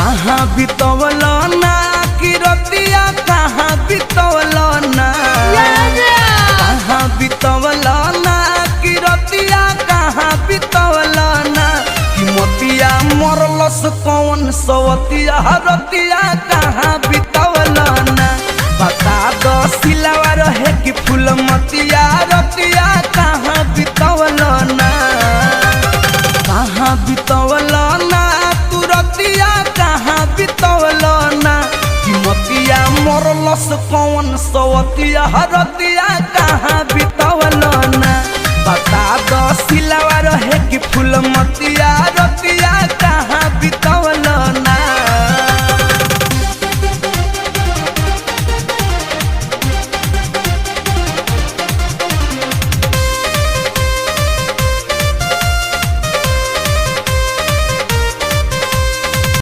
कहाँ बितवल ना कि रतिया कहाँ बितवल ना कहाँ बितवल ना कि रतिया कहाँ बितवल ना कि मोतिया मरलस कौन सवतिया रतिया कहाँ बितवल ना बता दो सिलावा रहे कि फूल मतिया रतिया कहाँ बितवल ना कहाँ बितवल ना तू रतिया कहाँ बितवल ना कि मोतिया मरलस कौन सवतिया रतिया कहाँ बितवल ना बता दो सिलावा रहे कि फूल मतिया